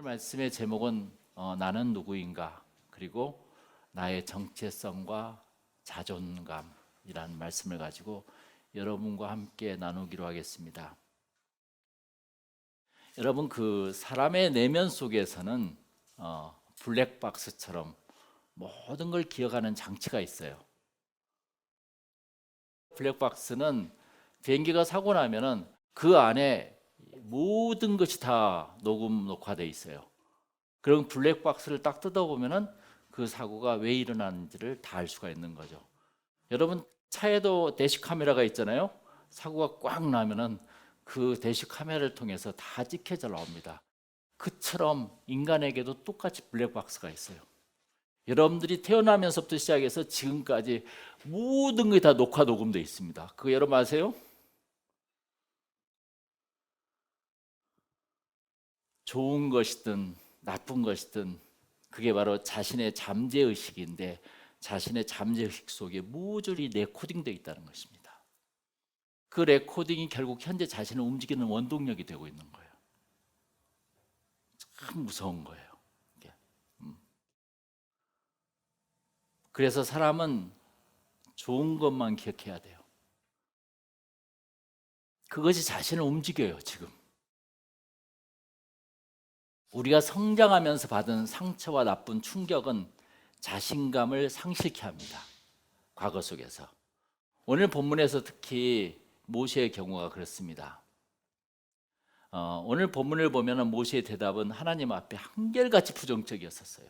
말씀의 제목은 나는 누구인가, 그리고 나의 정체성과 자존감이라는 말씀을 가지고 여러분과 함께 나누기로 하겠습니다. 여러분, 그 사람의 내면 속에서는 블랙박스처럼 모든 걸 기억하는 장치가 있어요. 블랙박스는 비행기가 사고 나면은 그 안에 모든 것이 다 녹화되어 있어요. 그럼 블랙박스를 딱 뜯어보면은 그 사고가 왜 일어났는지를 다 알 수가 있는 거죠. 여러분, 차에도 대시 카메라가 있잖아요. 사고가 꽉 나면은 그 대시 카메라를 통해서 다 찍혀져 나옵니다. 그처럼 인간에게도 똑같이 블랙박스가 있어요. 여러분들이 태어나면서부터 시작해서 지금까지 모든 게 다 녹음되어 있습니다. 그거 여러분 아세요? 좋은 것이든 나쁜 것이든 그게 바로 자신의 잠재의식인데, 자신의 잠재의식 속에 모조리 레코딩되어 있다는 것입니다. 그 레코딩이 결국 현재 자신을 움직이는 원동력이 되고 있는 거예요. 참 무서운 거예요. 그래서 사람은 좋은 것만 기억해야 돼요. 그것이 자신을 움직여요. 지금 우리가 성장하면서 받은 상처와 나쁜 충격은 자신감을 상실케 합니다. 과거 속에서. 오늘 본문에서 특히 모세의 경우가 그렇습니다. 오늘 본문을 보면 모세의 대답은 하나님 앞에 한결같이 부정적이었었어요.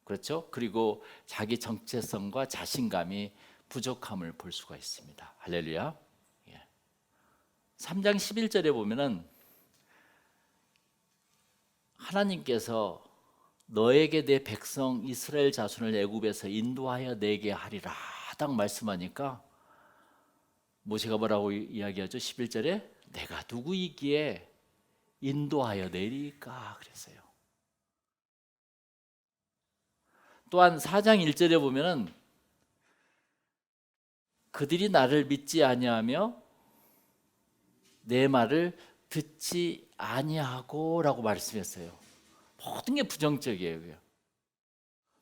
그렇죠? 그리고 자기 정체성과 자신감이 부족함을 볼 수가 있습니다. 할렐루야. 3장 11절에 보면은 하나님께서 너에게 내 백성 이스라엘 자손을 애굽에서 인도하여 내게 하리라 딱 말씀하니까 모세가 뭐라고 이야기하죠? 11절에 내가 누구이기에 인도하여 내리까 그랬어요. 또한 4장 1절에 보면은 그들이 나를 믿지 아니하며 내 말을 듣지 아니하고 라고 말씀했어요. 모든 게 부정적이에요.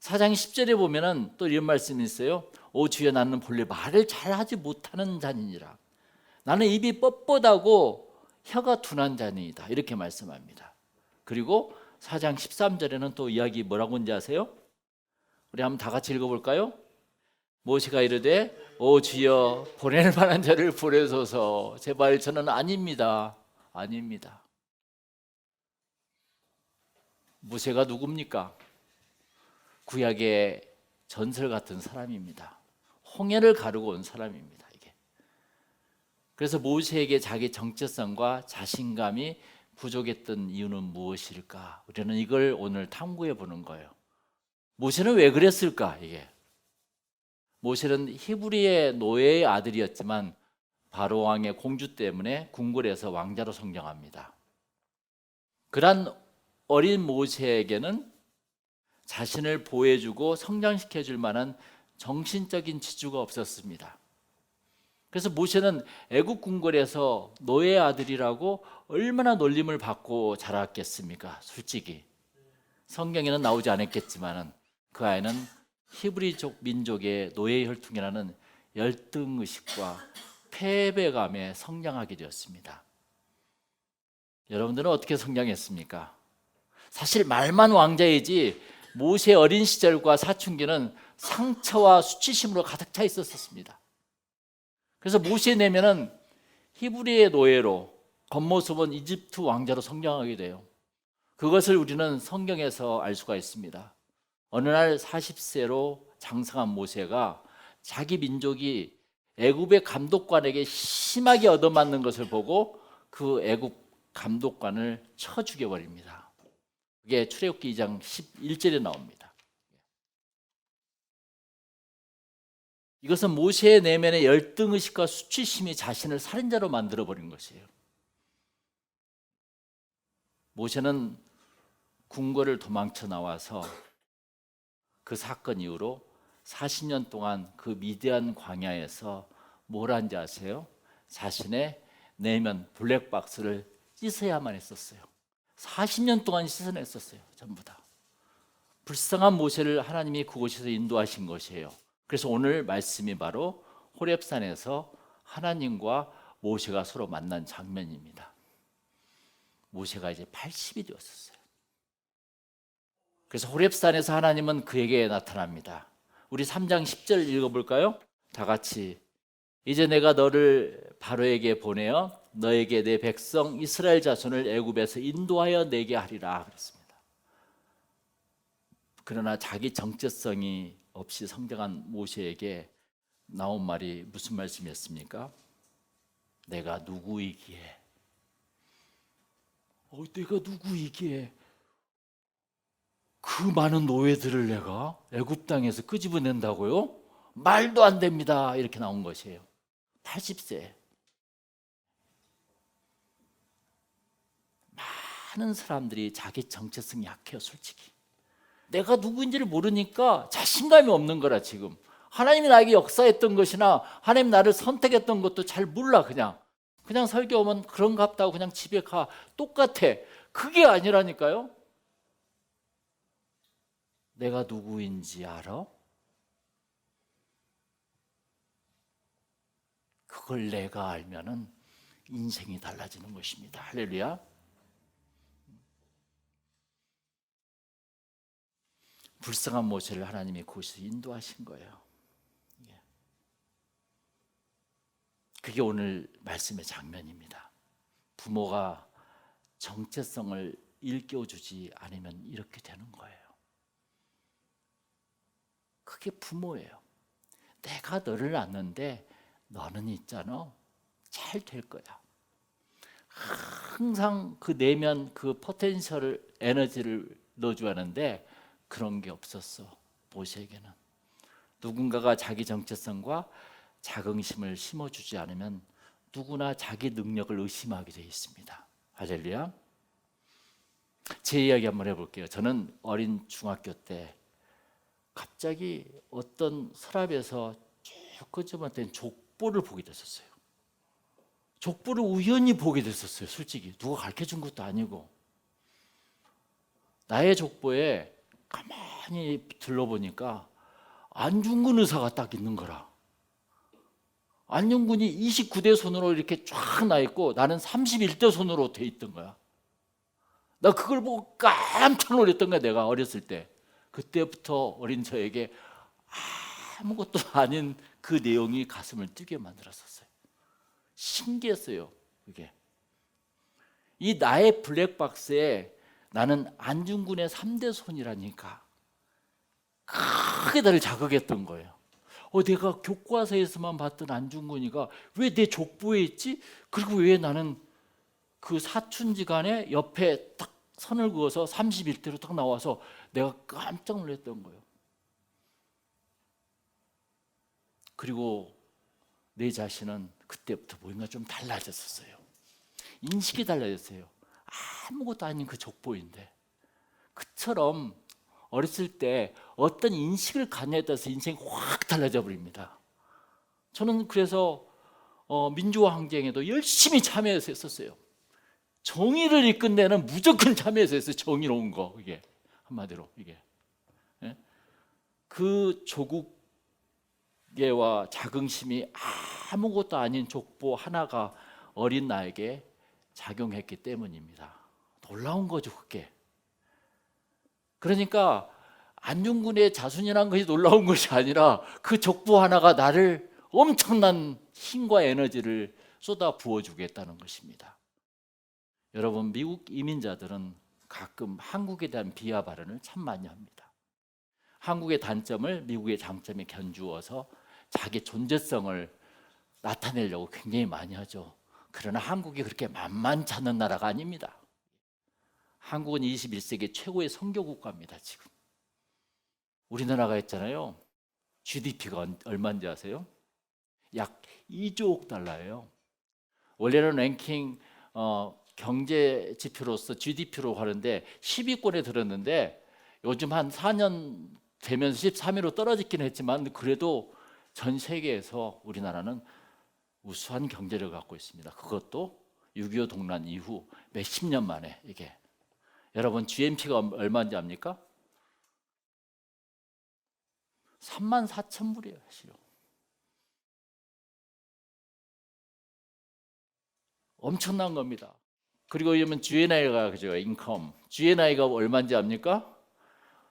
4장 10절에 보면은 또 이런 말씀이 있어요. 오 주여, 나는 본래 말을 잘하지 못하는 자니라. 나는 입이 뻣뻣하고 혀가 둔한 자니이다. 이렇게 말씀합니다. 그리고 4장 13절에는 또 이야기 뭐라고 하는지 아세요? 우리 한번 다 같이 읽어볼까요? 모세가 이르되 오 주여, 보낼 만한 자를 보내소서. 제발 저는 아닙니다. 모세가 누굽니까? 구약의 전설 같은 사람입니다. 홍해를 가르고 온 사람입니다. 이게. 그래서 모세에게 자기 정체성과 자신감이 부족했던 이유는 무엇일까? 우리는 이걸 오늘 탐구해 보는 거예요. 모세는 왜 그랬을까? 이게. 모세는 히브리의 노예의 아들이었지만 바로 왕의 공주 때문에 궁궐에서 왕자로 성장합니다. 그런 어린 모세에게는 자신을 보호해주고 성장시켜줄 만한 정신적인 지주가 없었습니다. 그래서 모세는 애굽 궁궐에서 노예의 아들이라고 얼마나 놀림을 받고 자랐겠습니까? 솔직히 성경에는 나오지 않았겠지만 그 아이는 히브리족 민족의 노예 혈통이라는 열등의식과 패배감에 성장하게 되었습니다. 여러분들은 어떻게 성장했습니까? 사실 말만 왕자이지 모세 어린 시절과 사춘기는 상처와 수치심으로 가득 차 있었습니다. 그래서 모세 내면은 히브리의 노예로, 겉모습은 이집트 왕자로 성장하게 돼요. 그것을 우리는 성경에서 알 수가 있습니다. 어느 날 40세로 장성한 모세가 자기 민족이 애굽의 감독관에게 심하게 얻어맞는 것을 보고 그 애굽 감독관을 쳐 죽여버립니다. 그게 출애굽기 2장 11절에 나옵니다. 이것은 모세의 내면의 열등의식과 수치심이 자신을 살인자로 만들어버린 것이에요. 모세는 궁궐을 도망쳐 나와서 그 사건 이후로 40년 동안 그 미디안 광야에서 뭘 한지 아세요? 자신의 내면 블랙박스를 씻어야만 했었어요. 40년 동안 씻어냈었어요. 전부 다. 불쌍한 모세를 하나님이 그곳에서 인도하신 것이에요. 그래서 오늘 말씀이 바로 호렙산에서 하나님과 모세가 서로 만난 장면입니다. 모세가 이제 80이 되었었어요. 그래서 호렙산에서 하나님은 그에게 나타납니다. 우리 3장 10절 읽어볼까요? 다 같이. 이제 내가 너를 바로에게 보내어 너에게 내 백성 이스라엘 자손을 애굽에서 인도하여 내게 하리라 그랬습니다. 그러나 자기 정체성이 없이 성장한 모세에게 나온 말이 무슨 말씀이었습니까? 내가 누구이기에? 내가 누구이기에 그 많은 노예들을 내가 애굽 땅에서 끄집어낸다고요? 말도 안 됩니다. 이렇게 나온 것이에요. 80세. 많은 사람들이 자기 정체성이 약해요. 솔직히 내가 누구인지를 모르니까 자신감이 없는 거라. 지금 하나님이 나에게 역사했던 것이나 하나님 나를 선택했던 것도 잘 몰라. 그냥 설교 오면 그런갑다 하고 그냥 집에 가. 똑같아. 그게 아니라니까요. 내가 누구인지 알아? 그걸 내가 알면은 인생이 달라지는 것입니다. 할렐루야. 불쌍한 모세를 하나님이 그곳에서 인도하신 거예요. 그게 오늘 말씀의 장면입니다. 부모가 정체성을 일깨워주지 않으면 이렇게 되는 거예요. 그게 부모예요. 내가 너를 낳는데 너는 있잖아. 잘 될 거야. 항상 그 내면 그 포텐셜을 에너지를 넣어줘야 하는데 그런 게 없었어. 모세에게는. 누군가가 자기 정체성과 자긍심을 심어주지 않으면 누구나 자기 능력을 의심하게 되어 있습니다. 할렐루야. 제 이야기 한번 해볼게요. 저는 어린 중학교 때 갑자기 어떤 서랍에서 쭉 끄집어낸 족보를 보게 됐었어요. 족보를 우연히 보게 됐었어요. 솔직히 누가 가르쳐준 것도 아니고. 나의 족보에 가만히 들러보니까 안중근 의사가 딱 있는 거라. 안중근이 29대 손으로 이렇게 쫙 나 있고 나는 31대 손으로 돼 있던 거야. 나 그걸 보고 깜짝 놀랐던 거야. 내가 어렸을 때. 그때부터 어린 저에게 아무것도 아닌 그 내용이 가슴을 뛰게 만들었었어요. 신기했어요. 그게. 이 나의 블랙박스에 나는 안중근의 3대 손이라니까 크게 나를 자극했던 거예요. 내가 교과서에서만 봤던 안중근이가 왜 내 족보에 있지? 그리고 왜 나는 그 사춘지간에 옆에 딱 선을 그어서 31대로 딱 나와서 내가 깜짝 놀랐던 거예요. 그리고 내 자신은 그때부터 뭔가 좀 달라졌었어요. 인식이 달라졌어요. 아무것도 아닌 그 족보인데. 그처럼 어렸을 때 어떤 인식을 갖냐에 따라서 인생이 확 달라져 버립니다. 저는 그래서 민주화 항쟁에도 열심히 참여해서 했었어요. 정의를 이끈 데는 무조건 참여해서 했어요. 정의로운 거. 이게 한마디로 이게. 그 조국애와 자긍심이 아무것도 아닌 족보 하나가 어린 나에게 작용했기 때문입니다. 놀라운 거죠, 그게. 그러니까 안중근의 자순이라는 것이 놀라운 것이 아니라 그 족보 하나가 나를 엄청난 힘과 에너지를 쏟아 부어주겠다는 것입니다. 여러분, 미국 이민자들은 가끔 한국에 대한 비하 발언을 참 많이 합니다. 한국의 단점을 미국의 장점에 견주어서 자기 존재성을 나타내려고 굉장히 많이 하죠. 그러나 한국이 그렇게 만만치 않은 나라가 아닙니다. 한국은 21세기 최고의 선교 국가입니다. 지금 우리나라가 있잖아요. GDP가 얼마인지 아세요? 약 2조 달러예요. 원래는 랭킹 경제 지표로서 GDP로 하는데 10위권에 들었는데 요즘 한 4년 되면서 13위로 떨어지긴 했지만 그래도 전 세계에서 우리나라는 우수한 경제력을 갖고 있습니다. 그것도 6.25 동란 이후 몇십 년 만에 이게 여러분 GMP가 얼마인지 압니까? 34,000불이에요. 실로. 엄청난 겁니다. 그리고 이러면 GNI가 그죠? 인컴. GNI가 얼마인지 압니까?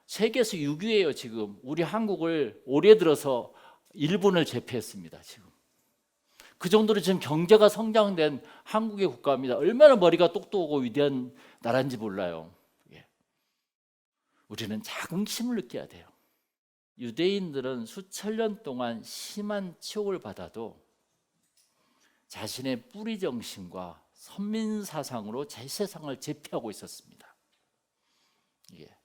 세계에서 6위예요, 지금. 우리 한국을 올해 들어서 일본을 제패했습니다, 지금. 그 정도로 지금 경제가 성장된 한국의 국가입니다. 얼마나 머리가 똑똑하고 위대한 나라인지 몰라요. 예. 우리는 자긍심을 느껴야 돼요. 유대인들은 수천 년 동안 심한 치욕을 받아도 자신의 뿌리 정신과 선민 사상으로 제 세상을 제패하고 있었습니다. 예.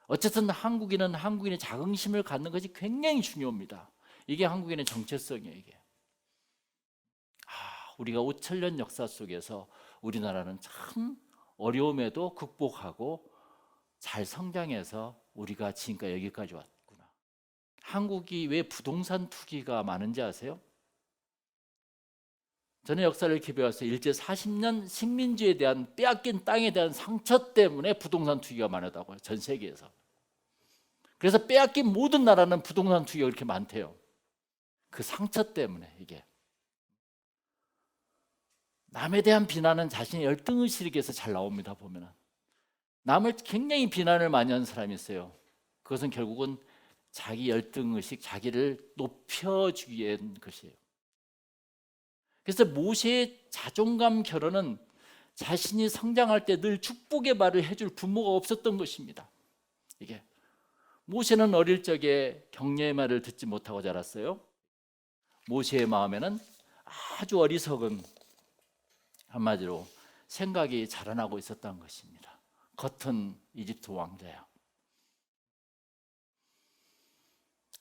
어쨌든 한국인의 자긍심을 갖는 것이 굉장히 중요합니다. 이게 한국인의 정체성이에요. 이게. 우리가 5,000년 역사 속에서 우리나라는 참 어려움에도 극복하고 잘 성장해서 우리가 지금까지 여기까지 왔구나. 한국이 왜 부동산 투기가 많은지 아세요? 저는 역사를 이렇게 배웠어요. 일제 40년 식민지에 대한 빼앗긴 땅에 대한 상처 때문에 부동산 투기가 많았다고요. 전 세계에서. 그래서 빼앗긴 모든 나라는 부동산 투기가 그렇게 많대요. 그 상처 때문에 이게. 남에 대한 비난은 자신의 열등의식에서 잘 나옵니다. 보면은 남을 굉장히 비난을 많이 하는 사람이 있어요. 그것은 결국은 자기 열등의식, 자기를 높여주기 위한 것이에요. 그래서 모세의 자존감 결혼은 자신이 성장할 때 늘 축복의 말을 해줄 부모가 없었던 것입니다. 이게 모세는 어릴 적에 격려의 말을 듣지 못하고 자랐어요. 모세의 마음에는 아주 어리석은, 한마디로 생각이 자라나고 있었던 것입니다. 겉은 이집트 왕자야.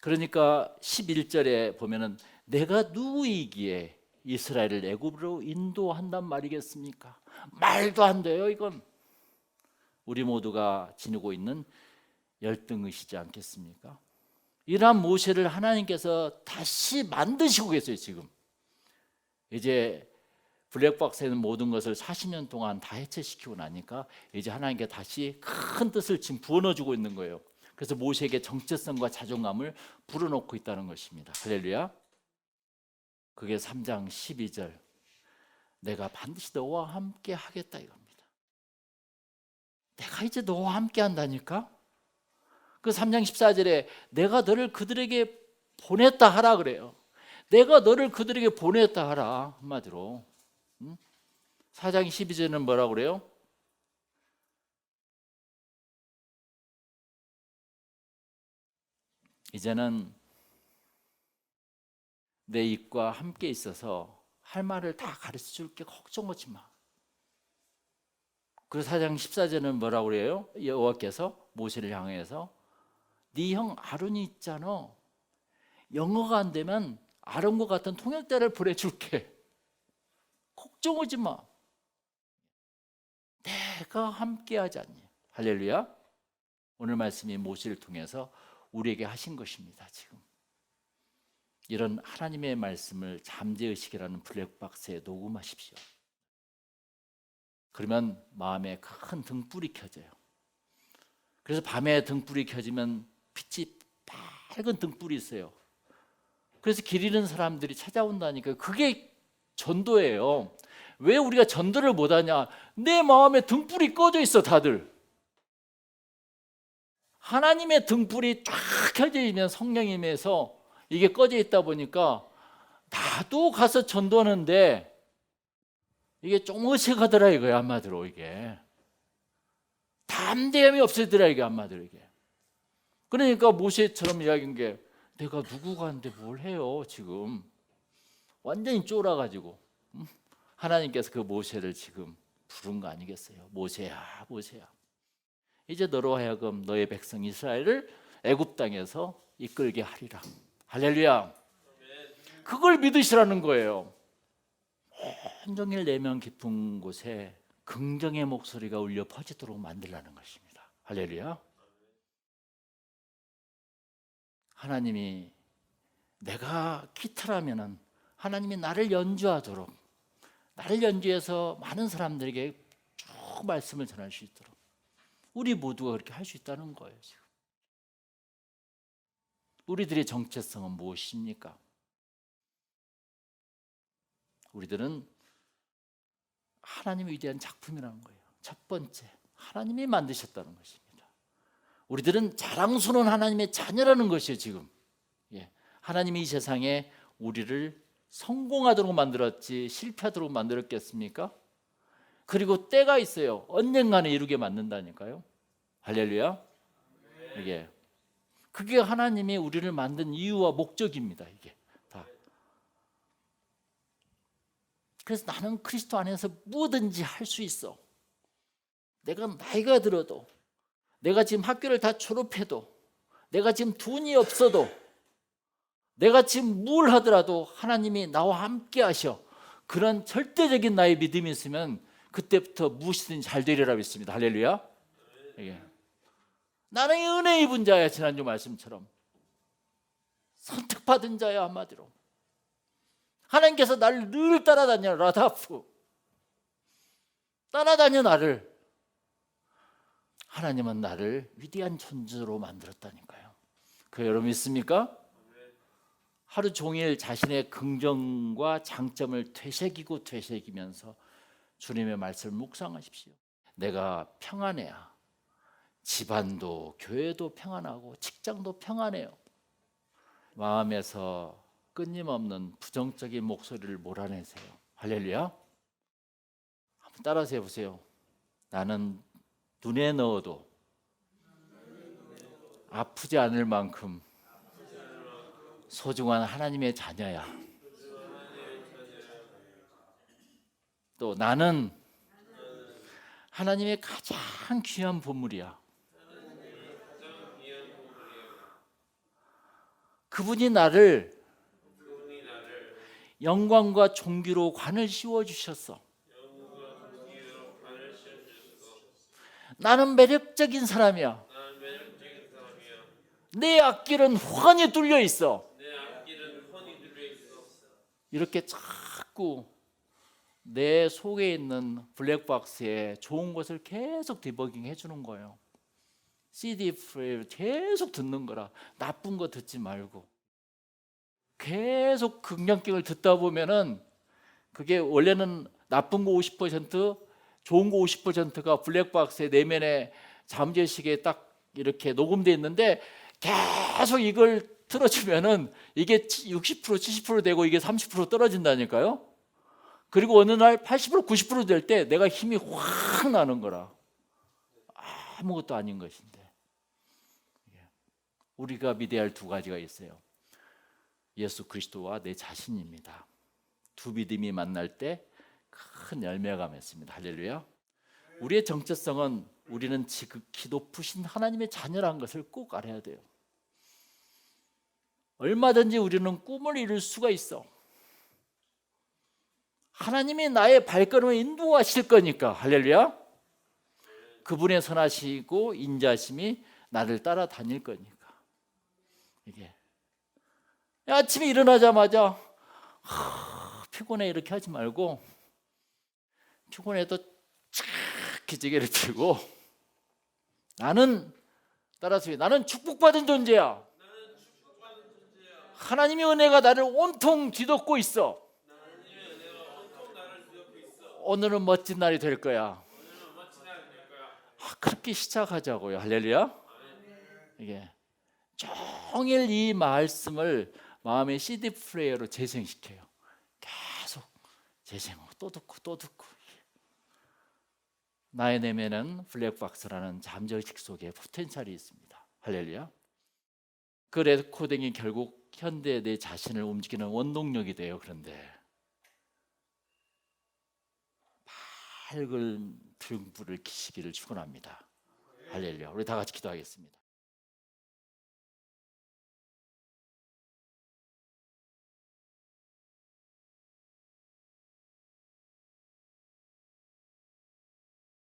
그러니까 11절에 보면은 내가 누구이기에 이스라엘을 애굽으로 인도한단 말이겠습니까? 말도 안 돼요. 이건 우리 모두가 지니고 있는 열등의시지 않겠습니까? 이러한 모세를 하나님께서 다시 만드시고 계세요. 지금 이제 블랙박스에는 모든 것을 40년 동안 다 해체시키고 나니까 이제 하나님께 다시 큰 뜻을 지금 부어넣어주고 있는 거예요. 그래서 모세에게 정체성과 자존감을 불어넣고 있다는 것입니다. 할렐루야. 그게 3장 12절 내가 반드시 너와 함께 하겠다 이겁니다. 내가 이제 너와 함께 한다니까. 그 3장 14절에 내가 너를 그들에게 보냈다 하라 그래요. 내가 너를 그들에게 보냈다 하라. 한마디로 4장 12절은 뭐라고 그래요? 이제는 내 입과 함께 있어서 할 말을 다 가르쳐 줄게. 걱정하지 마. 그리고 4장 14절은 뭐라고 그래요? 여호와께서 모세를 향해서 네 형 아론이 있잖아. 영어가 안 되면 아론과 같은 통역자를 보내줄게. 걱정하지 마. 내가 함께 하지 않니? 할렐루야. 오늘 말씀이 모세를 통해서 우리에게 하신 것입니다. 지금 이런 하나님의 말씀을 잠재의식이라는 블랙박스에 녹음하십시오. 그러면 마음에 큰 등불이 켜져요. 그래서 밤에 등불이 켜지면 빛이 밝은 등불이 있어요. 그래서 길 잃은 사람들이 찾아온다니까. 그게 전도예요. 왜 우리가 전도를 못하냐? 내 마음에 등불이 꺼져 있어. 다들 하나님의 등불이 쫙 켜져 있는 성령님에서 이게 꺼져 있다 보니까 나도 가서 전도하는데 이게 좀 어색하더라 이거야. 한마디로 이게 담대함이 없어지더라 이게. 한마디로 이게. 그러니까 모세처럼 이야기한 게 내가 누구가 하는데 뭘 해요. 지금 완전히 쫄아가지고 하나님께서 그 모세를 지금 부른 거 아니겠어요? 모세야, 모세야. 이제 너로 하여금 너의 백성 이스라엘을 애굽 땅에서 이끌게 하리라. 할렐루야. 그걸 믿으시라는 거예요. 온종일 내면 깊은 곳에 긍정의 목소리가 울려 퍼지도록 만들라는 것입니다. 할렐루야. 하나님이 내가 기타라면은 하나님이 나를 연주하도록, 나를 연주해서 많은 사람들에게 쭉 말씀을 전할 수 있도록 우리 모두가 그렇게 할 수 있다는 거예요. 지금. 우리들의 정체성은 무엇입니까? 우리들은 하나님의 위대한 작품이라는 거예요. 첫 번째, 하나님이 만드셨다는 것입니다. 우리들은 자랑스러운 하나님의 자녀라는 것이에요. 지금 하나님이 이 세상에 우리를 성공하도록 만들었지 실패하도록 만들었겠습니까? 그리고 때가 있어요. 언젠가는 이루게 만든다니까요. 할렐루야. 그게 하나님이 우리를 만든 이유와 목적입니다. 이게 다. 그래서 나는 그리스도 안에서 뭐든지 할 수 있어. 내가 나이가 들어도, 내가 지금 학교를 다 졸업해도, 내가 지금 돈이 없어도, 내가 지금 뭘 하더라도 하나님이 나와 함께 하셔. 그런 절대적인 나의 믿음이 있으면 그때부터 무엇이든 잘 되리라 믿습니다. 할렐루야. 나는 은혜 입은 자야. 지난주 말씀처럼 선택받은 자야. 한마디로 하나님께서 나를 늘 따라다녀. 라다프 따라다녀. 나를 하나님은 나를 위대한 존재로 만들었다니까요. 그 여러분 믿습니까? 하루 종일 자신의 긍정과 장점을 되새기면서 주님의 말씀을 묵상하십시오. 내가 평안해야 집안도 교회도 평안하고 직장도 평안해요. 마음에서 끊임없는 부정적인 목소리를 몰아내세요. 할렐루야. 한번 따라서 해보세요. 나는 눈에 넣어도 아프지 않을 만큼 소중한 하나님의 자녀야. 또 나는 하나님의 가장 귀한 보물이야. 그분이 나를 영광과 존귀로 관을 씌워주셨어. 나는 매력적인 사람이야. 내 앞길은 훤히 뚫려 있어. 이렇게 자꾸 내 속에 있는 블랙박스에 좋은 것을 계속 디버깅 해주는 거예요. CD 플레이를 계속 듣는 거라. 나쁜 거 듣지 말고 계속 긍정적을 듣다 보면은 그게 원래는 나쁜 거 50%, 좋은 거 50%가 블랙박스의 내면의 잠재식에 딱 이렇게 녹음되어 있는데 계속 이걸 틀어주면은 이게 60%, 70% 되고 이게 30% 떨어진다니까요. 그리고 어느 날 80%, 90% 될 때 내가 힘이 확 나는 거라. 아무것도 아닌 것인데. 우리가 믿어야 할 두 가지가 있어요. 예수 그리스도와 내 자신입니다. 두 믿음이 만날 때 큰 열매가 맺습니다. 할렐루야. 우리의 정체성은 우리는 지극히 높으신 하나님의 자녀라는 것을 꼭 알아야 돼요. 얼마든지 우리는 꿈을 이룰 수가 있어. 하나님이 나의 발걸음을 인도하실 거니까. 할렐루야. 그분의 선하시고 인자심이 나를 따라다닐 거니까. 이게 아침에 일어나자마자 피곤해 이렇게 하지 말고 피곤해도 착 기지개를 펴고 나는 따라서 나는 축복받은 존재야. 하나님의 은혜가 나를 온통 뒤덮고 있어. 오늘은 멋진 날이 될 거야. 그렇게 시작하자고요. 할렐루야. 이게 종일 이 말씀을 마음의 CD 플레이어로 재생시켜요. 계속 재생하고 또 듣고 또 듣고. 나의 내면은 블랙박스라는 잠재의식 속에 포텐셜이 있습니다. 할렐루야. 그 레코딩이 결국 현대의 내 자신을 움직이는 원동력이 돼요. 그런데 밝은 등불을 키시기를 축원합니다. 할렐루야. 우리 다 같이 기도하겠습니다.